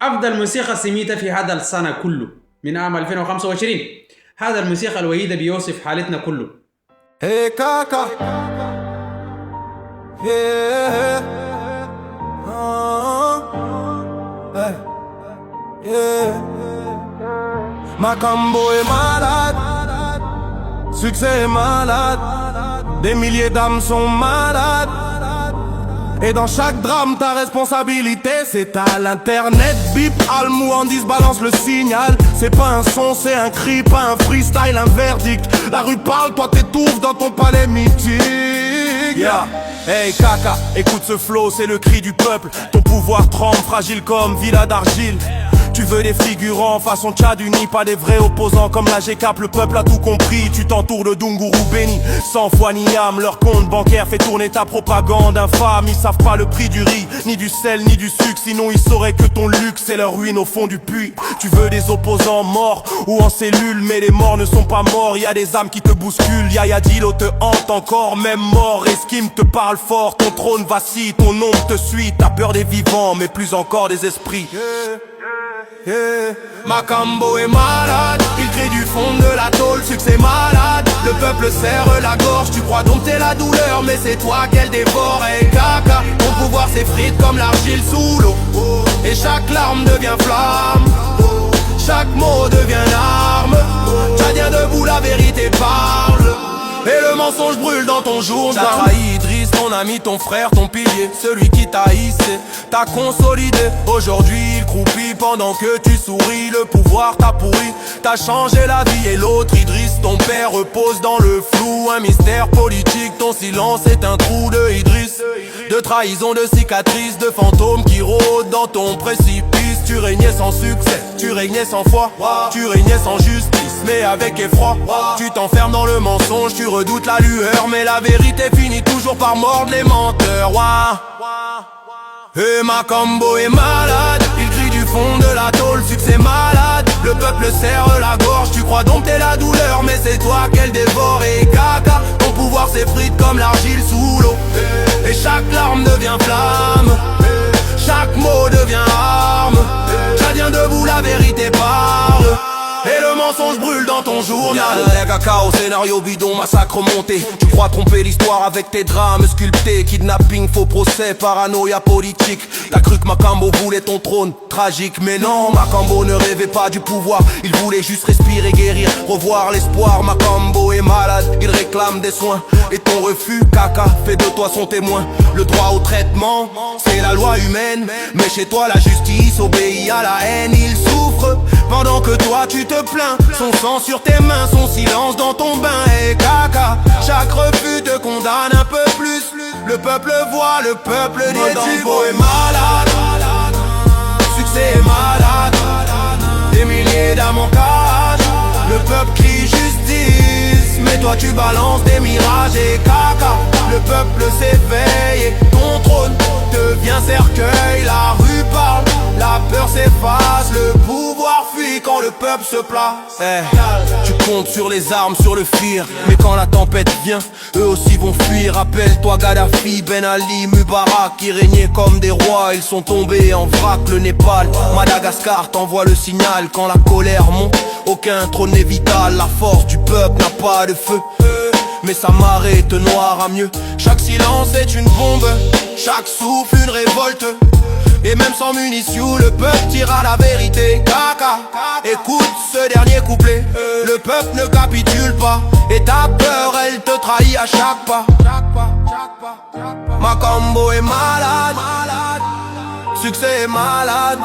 أفضل موسيقى سميتها في هذا السنة كله من عام 2025. هذا الموسيقى الوحيدة بيوصف حالتنا كله. Hey Kaka, yeah, hey, yeah. Macambo est malade, succès est malade, des milliers d'âmes sont malades. Et dans chaque drame, ta responsabilité, c'est à l'internet. Bip, Almoandis balance le signal. C'est pas un son, c'est un cri, pas un freestyle, un verdict. La rue parle, toi t'étouffes dans ton palais mythique. Yeah. Hey Kaka, écoute ce flow, c'est le cri du peuple. Ton pouvoir tremble, fragile comme villa d'argile. Tu veux des figurants façon Tchad uni, pas des vrais opposants comme la GCAP, le peuple a tout compris. Tu t'entoures de Dunguru béni, sans foi ni âme. Leur compte bancaire fait tourner ta propagande infâme. Ils savent pas le prix du riz, ni du sel, ni du sucre. Sinon ils sauraient que ton luxe c'est leur ruine au fond du puits. Tu veux des opposants morts ou en cellule, mais les morts ne sont pas morts. Y a des âmes qui te bousculent, Yaya Dilo te hante encore. Même mort, Esquime te parle fort. Ton trône vacille, ton ombre te suit. T'as peur des vivants, mais plus encore des esprits. Yeah. Macambo est malade, il crie du fond de la tôle, succès malade. Le peuple serre la gorge, tu crois dompter la douleur, mais c'est toi qu'elle dévore. Et Kaka, ton pouvoir s'effrite comme l'argile sous l'eau. Et chaque larme devient flamme, chaque mot devient une arme. Tchadien debout, la vérité parle, et le mensonge brûle dans ton journal. T'as trahi Idriss, ton ami, ton frère, ton pilier. Celui qui t'a hissé, t'a consolidé. Aujourd'hui il croupit pendant que tu souris. Le pouvoir t'a pourri, t'as changé la vie. Et l'autre Idriss, ton père, repose dans le flou. Un mystère politique, ton silence est un trou de Idriss. De trahison, de cicatrices, de fantômes qui rôdent dans ton précipice. Tu régnais sans succès, tu régnais sans foi, tu régnais sans justice, mais avec effroi. Tu t'enfermes dans le mensonge, tu redoutes la lueur, mais la vérité finit toujours par mordre les menteurs. Et Macambo est malade, il crie du fond de la tôle, succès malade. Le peuple serre la gorge, tu crois dompter la douleur, mais c'est toi qu'elle dévore. Et Kaka, ton pouvoir s'effrite comme l'argile sous l'eau. Et chaque larme devient flamme, chaque mot devient arme. Tchadien debout, la vérité parle, et le mensonge brûle dans ton journal. Y'a cacao, scénario bidon, massacre monté. Tu crois tromper l'histoire avec tes drames sculptés. Kidnapping, faux procès, paranoïa politique. T'as cru que Macambo voulait ton trône, tragique. Mais non, Macambo ne rêvait pas du pouvoir. Il voulait juste respirer, guérir, revoir l'espoir. Macambo est malade, il réclame des soins. Et ton refus, Kaka, fait de toi son témoin. Le droit au traitement, c'est la loi humaine. Mais chez toi la justice obéit à la haine. Il souffre pendant que toi tu te plains. Son sang sur tes mains, son silence dans ton bain. Et Kaka, chaque refus te condamne un peu plus. Le peuple voit, le peuple détruit. Macambo est malade, succès est malade. Des milliers d'âmes en cage, le peuple crie justice, mais toi tu balances des mirages. Et Kaka, le peuple s'éveille et ton trône devient cercueil. La rue parle, la peur s'efface, le pouvoir fuit quand le peuple se place. Tu comptes sur les armes, sur le fear, mais quand la tempête vient, eux aussi vont fuir. Rappelle-toi Gaddafi, Ben Ali, Mubarak, qui régnaient comme des rois. Ils sont tombés en vrac, le Népal, Madagascar t'envoie le signal. Quand la colère monte, aucun trône n'est vital. La force du peuple n'a pas de feu, mais sa marée te noiera mieux. Chaque silence est une bombe, chaque souffle une révolte. Et même sans munitions, le peuple dira la vérité. Kaka, écoute ce dernier couplet. Le peuple ne capitule pas, et ta peur elle te trahit à chaque pas. Macambo est malade, succès est malade.